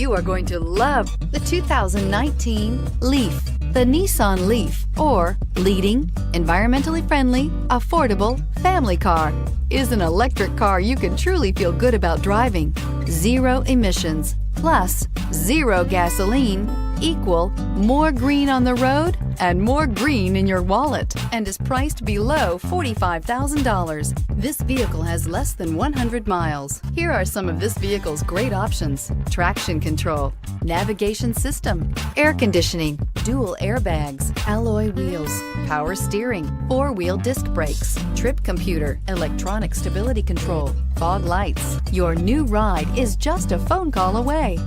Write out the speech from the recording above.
You are going to love the 2019 Leaf. The Nissan Leaf, or leading, environmentally friendly, affordable family car, is an electric car you can truly feel good about driving. Zero emissions, plus zero gasoline, equal more green on the road and more green in your wallet, and is priced below $45,000. This vehicle has less than 100 miles. Here are some of this vehicle's great options: traction control, navigation system, air conditioning, dual airbags, alloy wheels, power steering, four-wheel disc brakes, trip computer, electronic stability control, fog lights. Your new ride is just a phone call away.